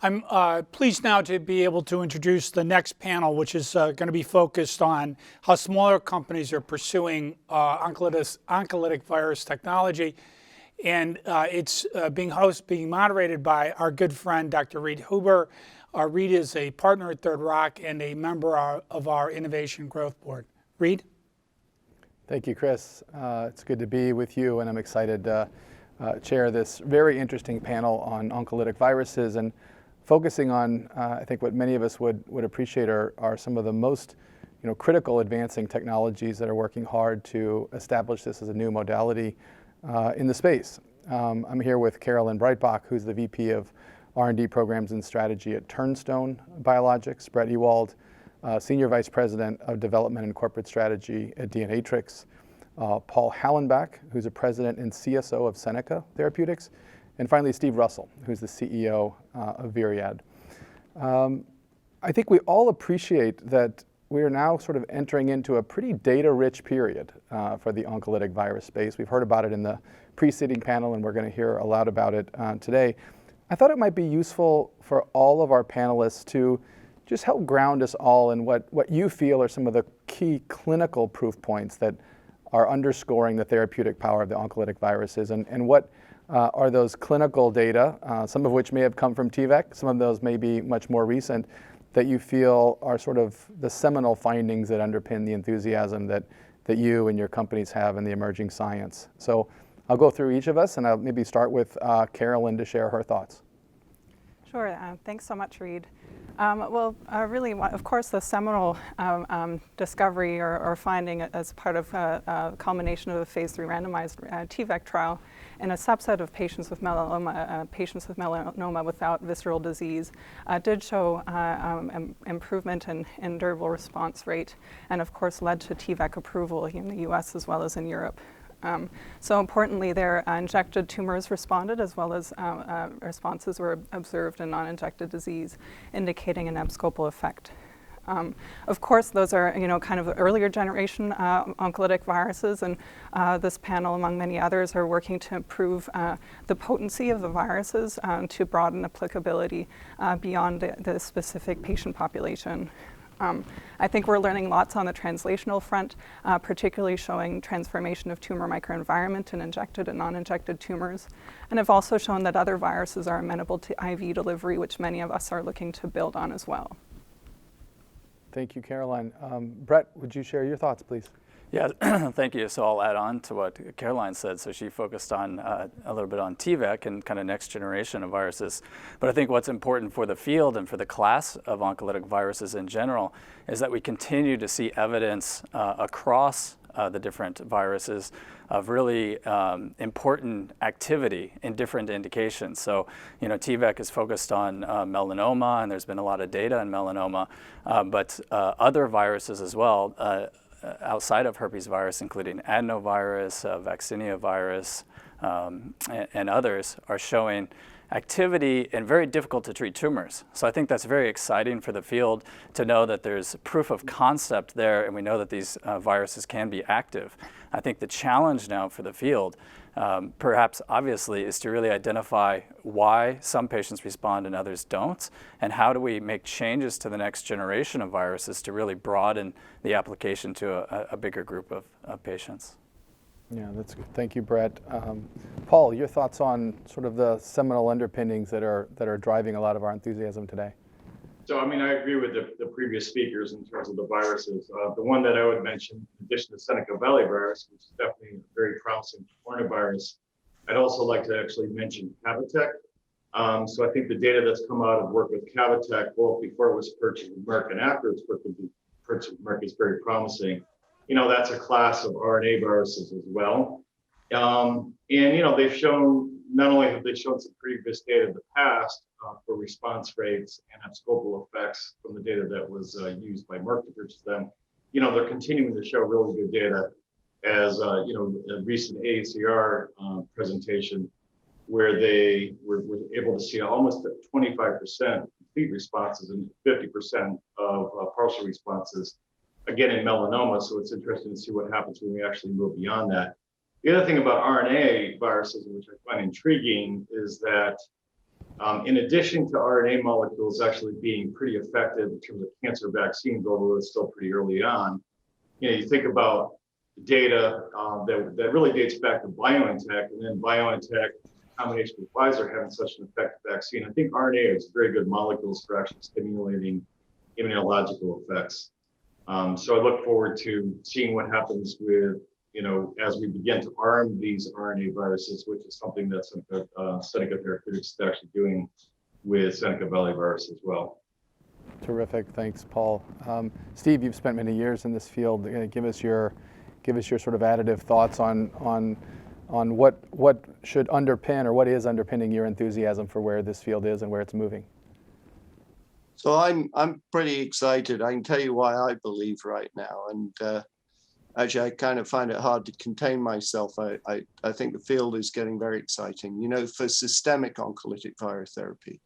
I'm pleased now to be able to introduce the next panel, which is going to be focused on how smaller companies are pursuing oncolytic virus technology. And it's being moderated by our good friend, Dr. Reid Huber. Reid is a partner at Third Rock and a member of our Innovation Growth Board. Reid? Thank you, Chris. It's good to be with you, and I'm excited to chair this very interesting panel on oncolytic viruses and focusing on, I think what many of us would appreciate are some of the most critical advancing technologies that are working hard to establish this as a new modality in the space. I'm here with Carolyn Breitbach, who's the VP of R&D Programs and Strategy at Turnstone Biologics, Brett Ewald, Senior Vice President of Development and Corporate Strategy at DNAtrix, Paul Hallenbeck, who's a President and CSO of Seneca Therapeutics, and finally Steve Russell, who's the CEO of Reid. I think we all appreciate that we are now sort of entering into a pretty data-rich period for the oncolytic virus space. We've heard about it in the preceding panel, and we're going to hear a lot about it today. I thought it might be useful for all of our panelists to just help ground us all in what you feel are some of the key clinical proof points that are underscoring the therapeutic power of the oncolytic viruses, and what are those clinical data, some of which may have come from TVEC, some of those may be much more recent, that you feel are sort of the seminal findings that underpin the enthusiasm that you and your companies have in the emerging science. So I'll go through each of us, and I'll maybe start with Carolyn to share her thoughts. Sure. Thanks so much, Reid. Well, really, of course, the seminal discovery or finding as part of a culmination of the phase 3 randomized TVEC trial in a subset of patients with melanoma without visceral disease did show improvement in durable response rate, and of course led to TVEC approval in the US as well as in Europe. So importantly, their injected tumors responded, as well as responses were observed in non-injected disease, indicating an abscopal effect. Of course, those are kind of earlier generation oncolytic viruses, and this panel, among many others, are working to improve the potency of the viruses to broaden applicability beyond the specific patient population. I think we're learning lots on the translational front, particularly showing transformation of tumor microenvironment in injected and non-injected tumors, and have also shown that other viruses are amenable to IV delivery, which many of us are looking to build on as well. Thank you, Caroline. Brett, would you share your thoughts, please? Yeah, thank you. So I'll add on to what Caroline said. So she focused on a little bit on TVEC and kind of next generation of viruses. But I think what's important for the field and for the class of oncolytic viruses in general is that we continue to see evidence across the different viruses of really important activity in different indications. So, TVEC is focused on melanoma, and there's been a lot of data on melanoma, but other viruses as well, outside of herpes virus, including adenovirus, vaccinia virus, and others, are showing activity in very difficult to treat tumors. So I think that's very exciting for the field to know that there's proof of concept there, and we know that these viruses can be active. I think the challenge now for the field, perhaps obviously, is to really identify why some patients respond and others don't, and how do we make changes to the next generation of viruses to really broaden the application to a bigger group of patients. Yeah, that's good. Thank you, Brett. Paul, your thoughts on sort of the seminal underpinnings that are driving a lot of our enthusiasm today? So, I agree with the previous speakers in terms of the viruses. The one that I would mention, in addition to Seneca Valley virus, which is definitely very promising coronavirus, I'd also like to actually mention Cavitec. So I think the data that's come out of work with Cavitec, both before it was purchased with Merck and after it's purchased with Merck, is very promising. That's a class of RNA viruses as well. And, they've shown, not only have they shown some previous data in the past for response rates and abscopal effects from the data that was used by Merck to purchase them, they're continuing to show really good data as, a recent AACR presentation where they were able to see almost 25% complete responses and 50% of partial responses, again in melanoma. So it's interesting to see what happens when we actually move beyond that. The other thing about RNA viruses, which I find intriguing, is that In addition to RNA molecules actually being pretty effective in terms of cancer vaccines, although it's still pretty early on, you think about data that really dates back to BioNTech, and then BioNTech in combination with Pfizer having such an effective vaccine. I think RNA is very good molecules for actually stimulating immunological effects. So I look forward to seeing what happens with, as we begin to arm these RNA viruses, which is something that Seneca Therapeutics is actually doing with Seneca Valley virus as well. Terrific, thanks, Paul. Steve, you've spent many years in this field. Give us your sort of additive thoughts on what should underpin, or what is underpinning your enthusiasm for where this field is and where it's moving. So I'm pretty excited. I can tell you why I believe right now, and actually I kind of find it hard to contain myself. I think the field is getting very exciting. For systemic oncolytic virus therapy,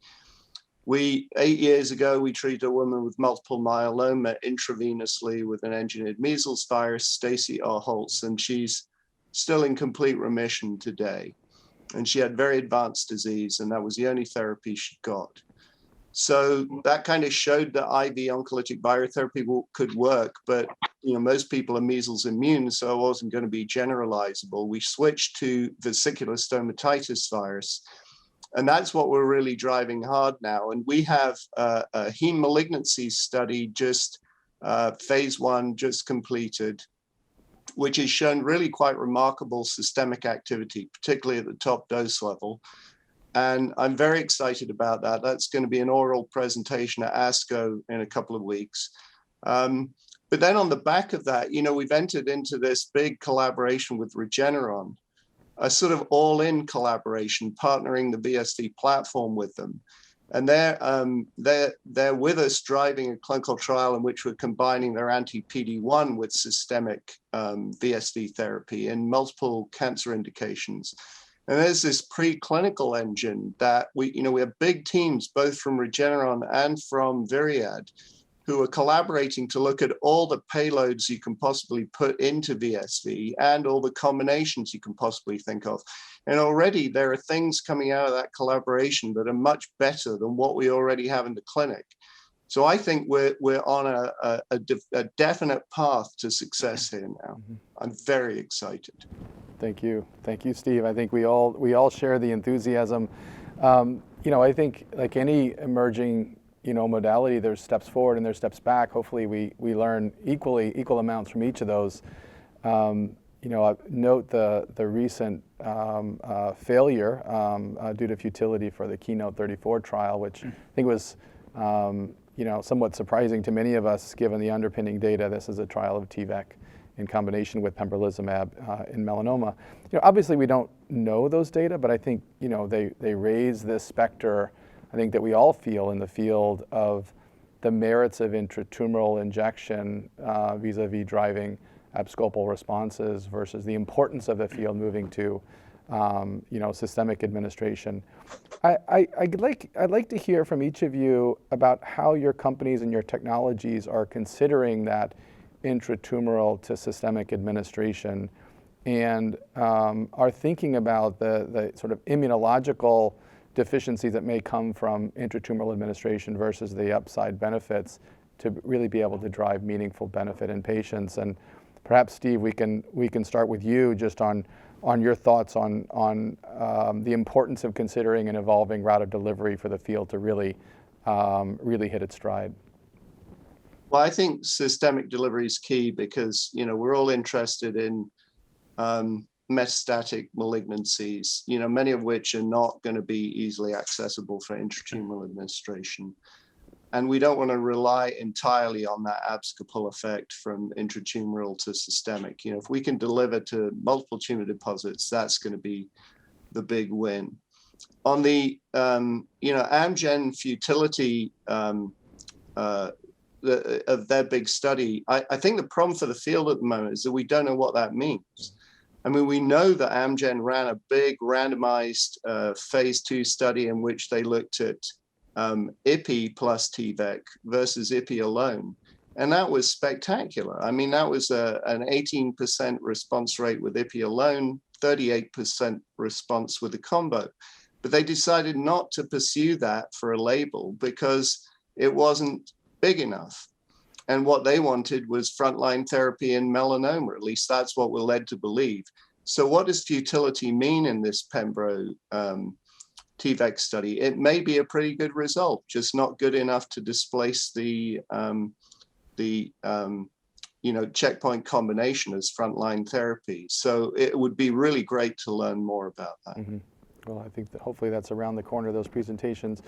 8 years ago, we treated a woman with multiple myeloma intravenously with an engineered measles virus, Stacy R. Holtz, and she's still in complete remission today. And she had very advanced disease, and that was the only therapy she got. So that kind of showed that IV oncolytic virus therapy could work, but most people are measles immune, so it wasn't going to be generalizable. We switched to vesicular stomatitis virus, and that's what we're really driving hard now. And we have a heme malignancy study phase 1 just completed, which has shown really quite remarkable systemic activity, particularly at the top dose level. And I'm very excited about that. That's going to be an oral presentation at ASCO in a couple of weeks. But then on the back of that, we've entered into this big collaboration with Regeneron, a sort of all-in collaboration, partnering the VSV platform with them. And they're with us driving a clinical trial in which we're combining their anti-PD-1 with systemic VSV therapy in multiple cancer indications. And there's this preclinical engine that we have big teams, both from Regeneron and from Gilead, who are collaborating to look at all the payloads you can possibly put into VSV and all the combinations you can possibly think of. And already there are things coming out of that collaboration that are much better than what we already have in the clinic. So I think we're on a definite path to success here now. I'm very excited. Thank you, Steve. I think we all share the enthusiasm. I think like any emerging modality, there's steps forward and there's steps back. Hopefully we learn equal amounts from each of those. Note the recent failure due to futility for the Keynote 34 trial, which I think was somewhat surprising to many of us given the underpinning data. This is a trial of TVEC in combination with pembrolizumab in melanoma. Obviously we don't know those data, but I think they raise this specter, I think, that we all feel in the field of the merits of intratumoral injection vis-a-vis driving abscopal responses versus the importance of the field moving to systemic administration. I'd like to hear from each of you about how your companies and your technologies are considering that intratumoral to systemic administration, and are thinking about the sort of immunological deficiencies that may come from intratumoral administration versus the upside benefits to really be able to drive meaningful benefit in patients. And perhaps, Steve, we can start with you just on your thoughts on the importance of considering an evolving route of delivery for the field to really hit its stride. Well, I think systemic delivery is key because, we're all interested in metastatic malignancies, many of which are not going to be easily accessible for intratumoral administration. And we don't want to rely entirely on that abscopal effect from intratumoral to systemic. If we can deliver to multiple tumor deposits, that's going to be the big win. On the, Amgen futility of their big study, I think the problem for the field at the moment is that we don't know what that means. I mean, we know that Amgen ran a big randomized phase 2 study in which they looked at IPI plus TVEC versus IPI alone. And that was spectacular. I mean, that was an 18% response rate with IPI alone, 38% response with the combo. but they decided not to pursue that for a label because it wasn't big enough. And what they wanted was frontline therapy in melanoma. At least that's what we're led to believe. So what does futility mean in this Pembro TVEC study? It may be a pretty good result, just not good enough to displace the checkpoint combination as frontline therapy. So it would be really great to learn more about that. Mm-hmm. Well, I think that hopefully that's around the corner, those presentations.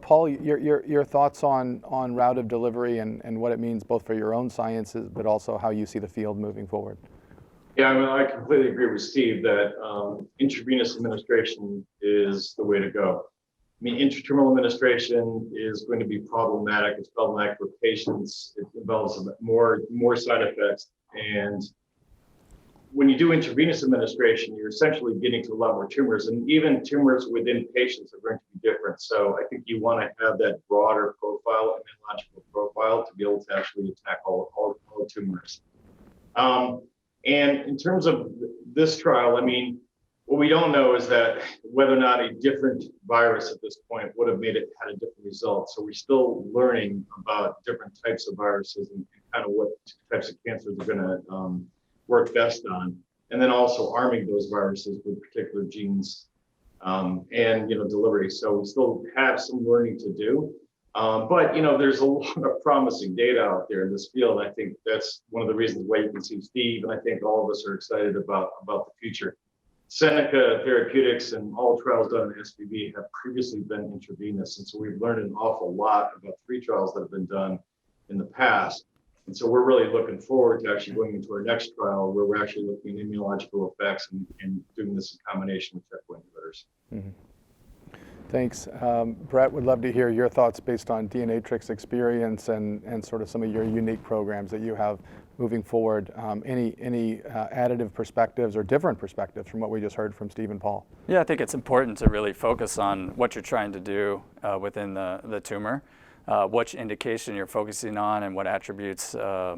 Paul, your thoughts on route of delivery and what it means both for your own sciences, but also how you see the field moving forward. Yeah, I completely agree with Steve that intravenous administration is the way to go. Intratumoral administration is going to be problematic. It's problematic for patients. It involves more side effects. And when you do intravenous administration, you're essentially getting to a lot more tumors, and even tumors within patients are going to be different. So I think you want to have that broader profile, immunological profile, to be able to actually attack all tumors. And in terms of this trial, what we don't know is that whether or not a different virus at this point would have had a different result. So we're still learning about different types of viruses and kind of what types of cancers are going to work best on, and then also arming those viruses with particular genes and delivery. So we still have some learning to do, but there's a lot of promising data out there in this field. I think that's one of the reasons why you can see Steve, and I think all of us are excited about the future. Seneca, Therapeutics, and all trials done in SVB have previously been intravenous, and so we've learned an awful lot about 3 trials that have been done in the past. And so we're really looking forward to actually going into our next trial where we're actually looking at immunological effects and doing this in combination with checkpoint inhibitors. Mm-hmm. Thanks. Brett, would love to hear your thoughts based on DNAtrix experience and sort of some of your unique programs that you have moving forward. Any additive perspectives or different perspectives from what we just heard from Steve and Paul? Yeah, I think it's important to really focus on what you're trying to do within the tumor. Which indication you're focusing on and what attributes are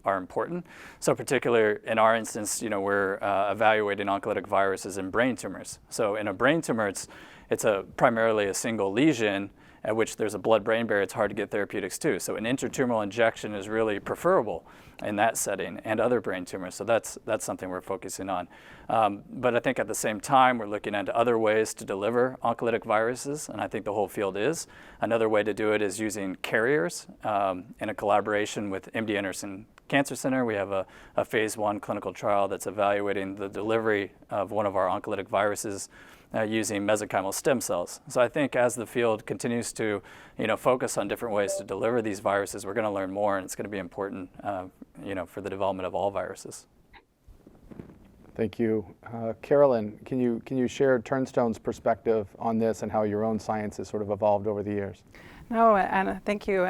important. So particularly in our instance, we're evaluating oncolytic viruses in brain tumors. So in a brain tumor, it's primarily a single lesion at which there's a blood-brain barrier. It's hard to get therapeutics to. So an intratumoral injection is really preferable in that setting and other brain tumors. So that's something we're focusing on. But I think at the same time, we're looking into other ways to deliver oncolytic viruses, and I think the whole field is. Another way to do it is using carriers in a collaboration with MD Anderson Cancer Center. We have a phase 1 clinical trial that's evaluating the delivery of one of our oncolytic viruses using mesenchymal stem cells. So I think as the field continues to focus on different ways to deliver these viruses, we're going to learn more, and it's going to be important for the development of all viruses. Thank you. Carolyn, can you share Turnstone's perspective on this and how your own science has sort of evolved over the years? No, and thank you.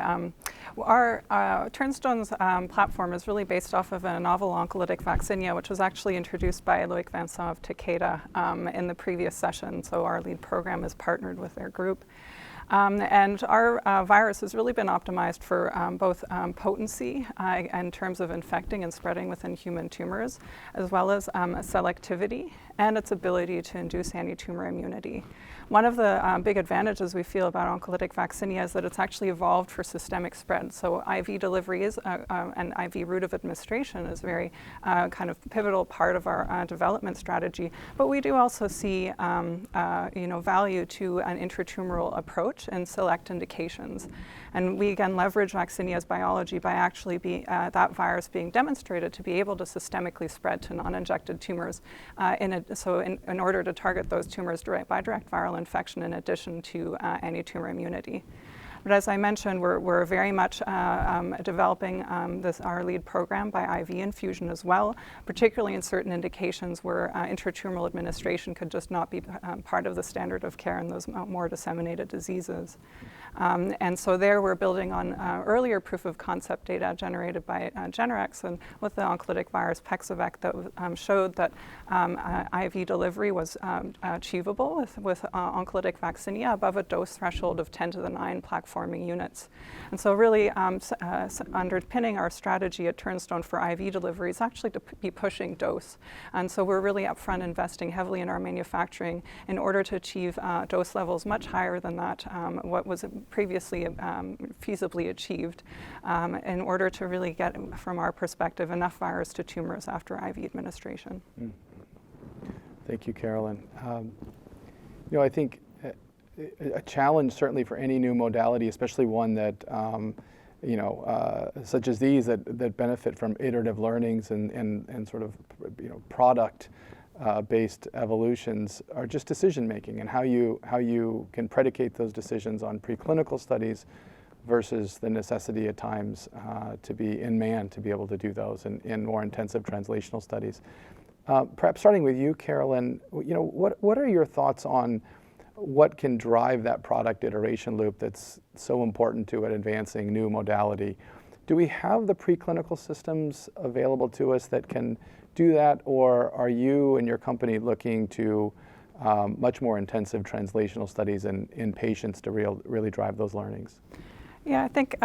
Our Turnstone's platform is really based off of a novel oncolytic vaccine, which was actually introduced by Loic Vincent of Takeda in the previous session. So our lead program is partnered with their group. And our virus has really been optimized for both potency in terms of infecting and spreading within human tumors, as well as selectivity and its ability to induce anti-tumor immunity. One of the big advantages we feel about oncolytic vaccine is that it's actually evolved for systemic spread. So IV delivery and IV route of administration is very kind of pivotal part of our development strategy. But we do also see value to an intratumoral approach in select indications. And we again leverage vaccinea's biology by actually that virus being demonstrated to be able to systemically spread to non-injected tumors in order to target those tumors by direct viral infection in addition to anti-tumor immunity. But as I mentioned, we're very much developing our lead program by IV infusion as well, particularly in certain indications where intratumoral administration could just not be part of the standard of care in those more disseminated diseases. And so there we're building on earlier proof of concept data generated by DNAtrix and with the oncolytic virus Pexivec that showed that IV delivery was achievable with oncolytic vaccinia above a dose threshold of 10 to the 9 plaque forming units. And so really underpinning our strategy at Turnstone for IV delivery is actually to be pushing dose. And so we're really upfront investing heavily in our manufacturing in order to achieve dose levels much higher than that, what was previously feasibly achieved, in order to really get, from our perspective, enough virus to tumors after IV administration. Thank you, Carolyn. I think a challenge certainly for any new modality, especially one that such as these that benefit from iterative learnings and sort of product based evolutions, are just decision making, and how you can predicate those decisions on preclinical studies versus the necessity at times to be in man to be able to do those in more intensive translational studies. Perhaps starting with you, Carolyn, what are your thoughts on what can drive that product iteration loop that's so important to an advancing new modality? Do we have the preclinical systems available to us that can do that, or are you and your company looking to much more intensive translational studies in patients to really drive those learnings? Yeah, I think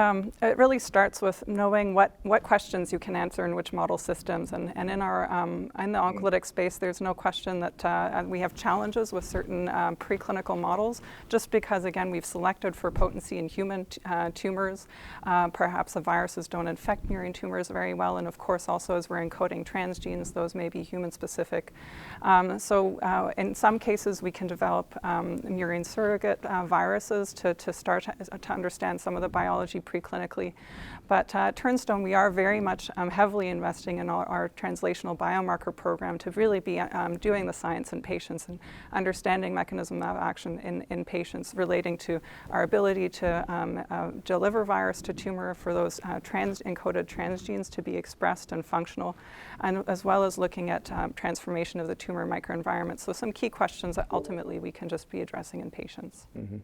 it really starts with knowing what questions you can answer in which model systems. And in our in the oncolytic space, there's no question that we have challenges with certain preclinical models, just because, again, we've selected for potency in human tumors. Perhaps the viruses don't infect murine tumors very well. And of course, also as we're encoding transgenes, those may be human specific. So in some cases, we can develop murine surrogate viruses to start to understand some of the biology preclinically. But at Turnstone, we are very much heavily investing in our translational biomarker program to really be doing the science in patients and understanding mechanism of action in patients relating to our ability to deliver virus to tumor for those encoded transgenes to be expressed and functional, and as well as looking at transformation of the tumor microenvironment. So some key questions that ultimately we can just be addressing in patients. Mm-hmm.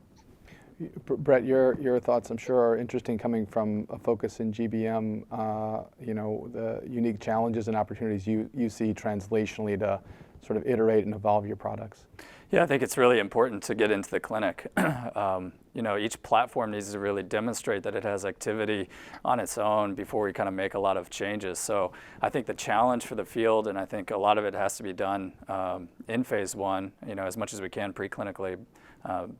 Brett, your thoughts, I'm sure, are interesting, coming from a focus in GBM, the unique challenges and opportunities you see translationally to sort of iterate and evolve your products. Yeah, I think it's really important to get into the clinic. Each platform needs to really demonstrate that it has activity on its own before we kind of make a lot of changes. So I think the challenge for the field, and I think a lot of it has to be done in phase 1, as much as we can preclinically,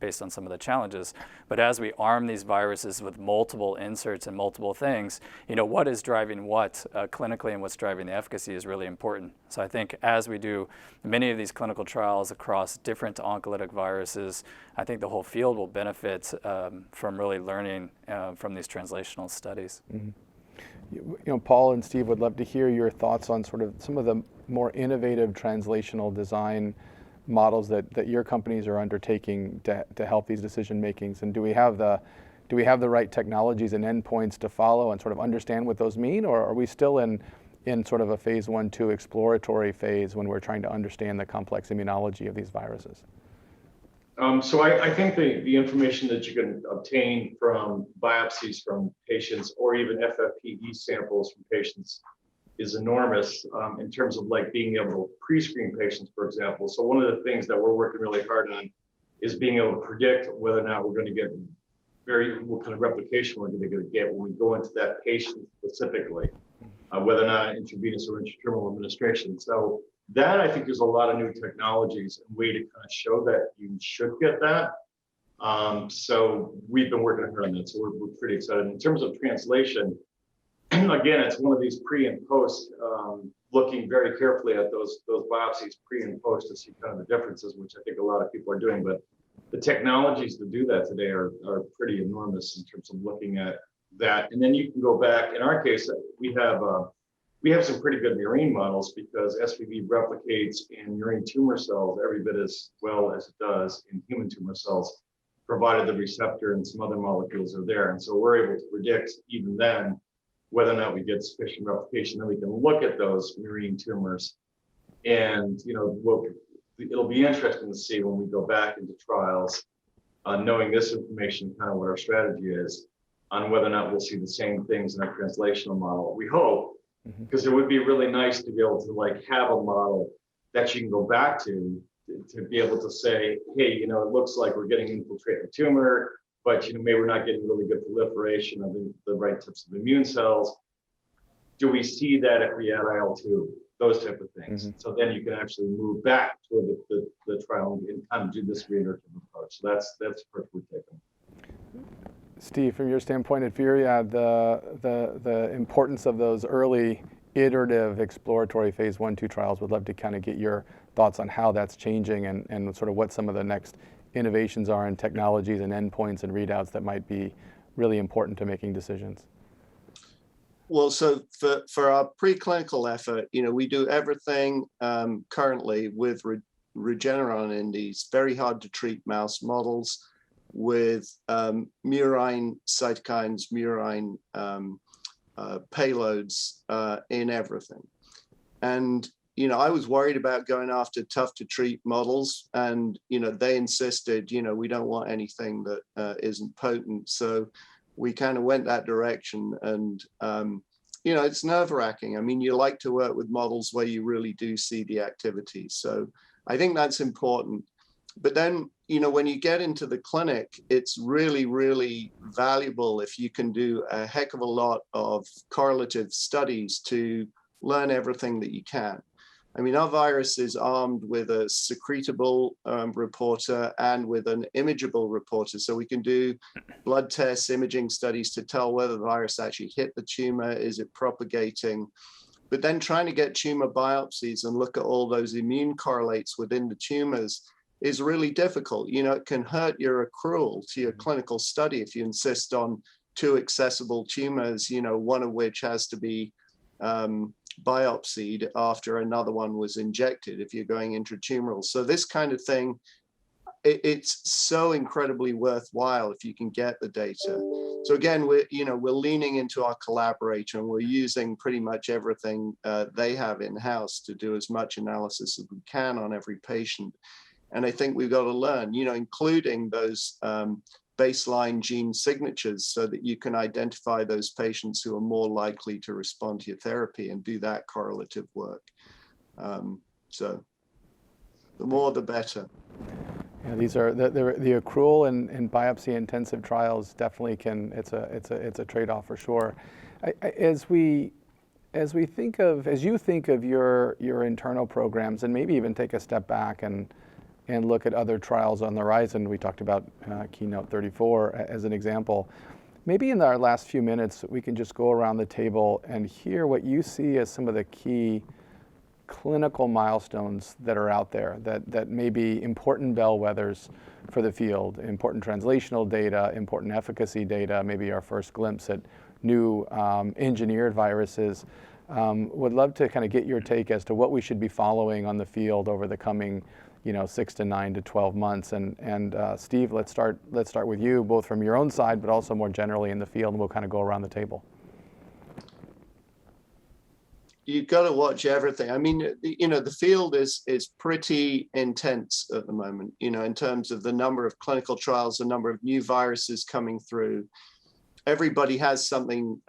based on some of the challenges. But as we arm these viruses with multiple inserts and multiple things, what is driving what clinically and what's driving the efficacy is really important. So I think as we do many of these clinical trials across different oncolytic viruses, I think the whole field will benefit from really learning from these translational studies. Mm-hmm. Paul and Steve, would love to hear your thoughts on sort of some of the more innovative translational design models that your companies are undertaking to help these decision makings, and do we have the right technologies and endpoints to follow and sort of understand what those mean, or are we still in sort of a phase 1-2 exploratory phase when we're trying to understand the complex immunology of these viruses? So I think the information that you can obtain from biopsies from patients, or even FFPE samples from patients, is enormous in terms of being able to pre-screen patients, for example. So one of the things that we're working really hard on is being able to predict whether or not we're going to get what kind of replication we're going to get when we go into that patient specifically, whether or not intravenous or intradermal administration. So that, I think, there's a lot of new technologies and way to kind of show that you should get that. So we've been working hard on that. So we're pretty excited. In terms of translation, again, it's one of these pre and post, looking very carefully at those biopsies pre and post to see kind of the differences, which I think a lot of people are doing. But the technologies to do that today are pretty enormous in terms of looking at that. And then you can go back. In our case, we have some pretty good murine models, because SVB replicates in murine tumor cells every bit as well as it does in human tumor cells, provided the receptor and some other molecules are there. And so we're able to predict even then whether or not we get sufficient replication. Then we can look at those murine tumors, and it'll be interesting to see when we go back into trials, knowing this information, kind of what our strategy is on whether or not we'll see the same things in our translational model. We hope, because it would be really nice to be able to have a model that you can go back to be able to say, hey, it looks like we're getting infiltrated tumor. but maybe we're not getting really good proliferation of the right types of immune cells. Do we see that if we add IL-2? Those type of things. Mm-hmm. So then you can actually move back toward the trial and kind of do this reiterative approach. So that's perfectly taken. Steve, from your standpoint at Myriad, the importance of those early iterative exploratory phase 1-2 trials, would love to kind of get your thoughts on how that's changing and sort of what some of the next innovations are in technologies and endpoints and readouts that might be really important to making decisions. Well, so for our preclinical effort, we do everything currently with Regeneron in these very hard to treat mouse models with murine cytokines, murine payloads in everything. And, I was worried about going after tough to treat models, and, they insisted, we don't want anything that isn't potent. So we kind of went that direction, and it's nerve-wracking. I mean, you like to work with models where you really do see the activity. So I think that's important. But then, when you get into the clinic, it's really, really valuable if you can do a heck of a lot of correlative studies to learn everything that you can. I mean, our virus is armed with a secretable reporter and with an imageable reporter. So we can do blood tests, imaging studies to tell whether the virus actually hit the tumor, is it propagating? But then trying to get tumor biopsies and look at all those immune correlates within the tumors is really difficult. It can hurt your accrual to your clinical study if you insist on 2 accessible tumors, one of which has to be biopsied after another one was injected if you're going intratumoral. So this kind of thing, it's so incredibly worthwhile if you can get the data. So again, we're leaning into our collaborator, and we're using pretty much everything they have in-house to do as much analysis as we can on every patient. And I think we've got to learn, including those baseline gene signatures so that you can identify those patients who are more likely to respond to your therapy and do that correlative work. So the more, the better. Yeah, these are the accrual and biopsy intensive trials definitely it's a trade-off for sure. As you think of your internal programs, and maybe even take a step back and look at other trials on the horizon. We talked about Keynote 34 as an example. Maybe in our last few minutes, we can just go around the table and hear what you see as some of the key clinical milestones that are out there that may be important bellwethers for the field, important translational data, important efficacy data, maybe our first glimpse at new engineered viruses. Would love to kind of get your take as to what we should be following on the field over the coming 6 to 9 to 12 months. And Steve, let's start with you, both from your own side, but also more generally in the field, and we'll kind of go around the table. You've got to watch everything. I mean, the field is pretty intense at the moment, in terms of the number of clinical trials, the number of new viruses coming through. Everybody has something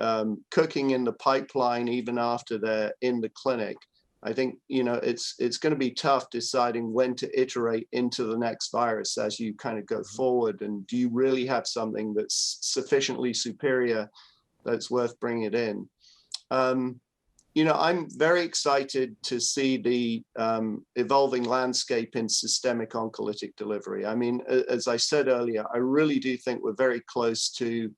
cooking in the pipeline even after they're in the clinic. I think, it's going to be tough deciding when to iterate into the next virus as you kind of go forward. And do you really have something that's sufficiently superior that's worth bringing it in? I'm very excited to see the evolving landscape in systemic oncolytic delivery. I mean, as I said earlier, I really do think we're very close to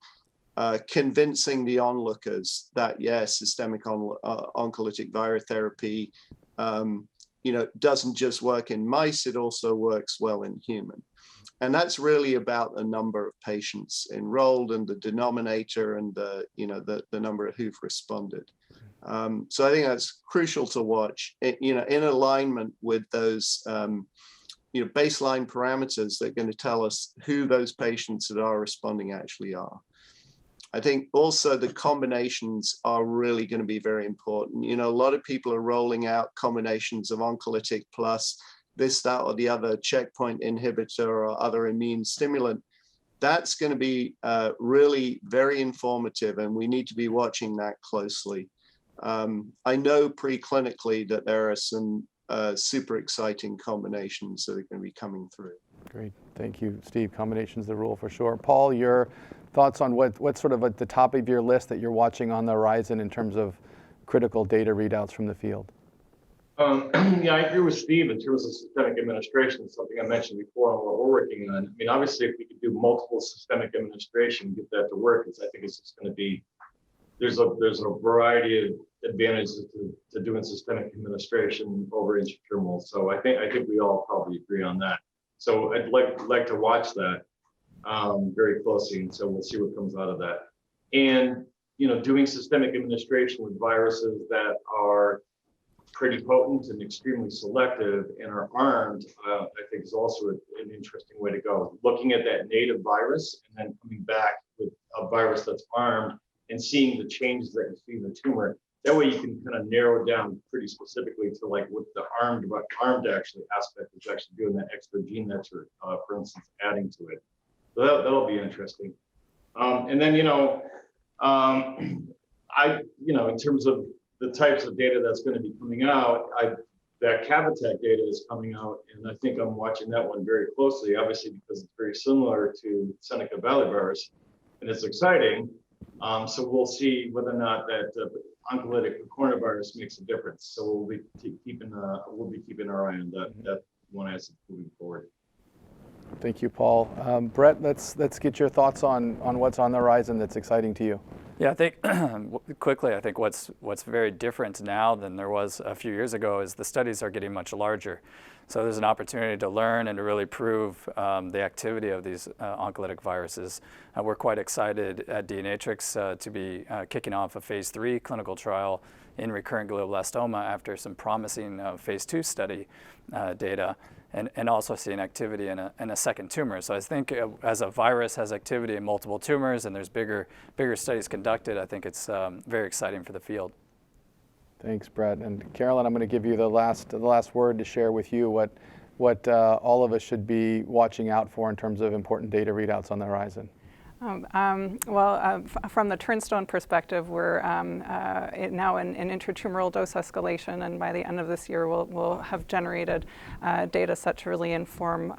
convincing the onlookers that, yes, systemic oncolytic virotherapy, doesn't just work in mice, it also works well in human. And that's really about the number of patients enrolled and the denominator and the number who've responded. So I think that's crucial to watch, in alignment with those, baseline parameters that are going to tell us who those patients that are responding actually are. I think also the combinations are really going to be very important. A lot of people are rolling out combinations of oncolytic plus this, that, or the other checkpoint inhibitor or other immune stimulant. That's going to be really very informative, and we need to be watching that closely. I know preclinically that there are some super exciting combinations that are going to be coming through. Great. Thank you, Steve. Combination's the rule for sure. Paul, your thoughts on what's sort of at the top of your list that you're watching on the horizon in terms of critical data readouts from the field? Yeah, I agree with Steve in terms of systemic administration. It's something I mentioned before and what we're working on. I mean, obviously, if we could do multiple systemic administration, get that to work, I think it's just going to be, there's a variety of advantages to doing systemic administration over intradermal. So I think we all probably agree on that. So I'd like to watch that very closely, and so we'll see what comes out of that. And doing systemic administration with viruses that are pretty potent and extremely selective and are armed, I think is also an interesting way to go. Looking at that native virus and then coming back with a virus that's armed and seeing the changes that you see in the tumor. That way you can kind of narrow down pretty specifically to like what the armed actually aspect is actually doing, that extra gene that you're, for instance, adding to it. So that'll be interesting. And then, in terms of the types of data that's going to be coming out, that Cavitec data is coming out, and I think I'm watching that one very closely, obviously because it's very similar to Seneca virus, and it's exciting. So we'll see whether or not that oncolytic coronavirus makes a difference. So we'll be keeping our eye on that one as moving forward. Thank you, Paul. Brett, let's get your thoughts on what's on the horizon that's exciting to you. Yeah, I think quickly, I think what's very different now than there was a few years ago is the studies are getting much larger. So there's an opportunity to learn and to really prove the activity of these oncolytic viruses. We're quite excited at DNAtrix to be kicking off a phase 3 clinical trial in recurrent glioblastoma after some promising phase 2 study data. And also seeing activity in a second tumor. So I think as a virus has activity in multiple tumors and there's bigger studies conducted, I think it's very exciting for the field. Thanks, Brett. And Carolyn, I'm going to give you the last word to share with you what all of us should be watching out for in terms of important data readouts on the horizon. From the Turnstone perspective, we're now in intratumoral dose escalation, and by the end of this year, we'll have generated data set to really inform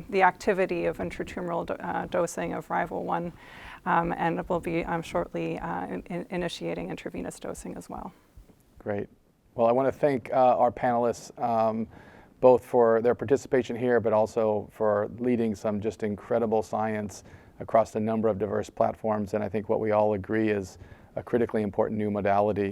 the activity of intratumoral dosing of Rival-1, and we'll be shortly initiating intravenous dosing as well. Great. Well, I want to thank our panelists both for their participation here, but also for leading some just incredible science across a number of diverse platforms, and I think what we all agree is a critically important new modality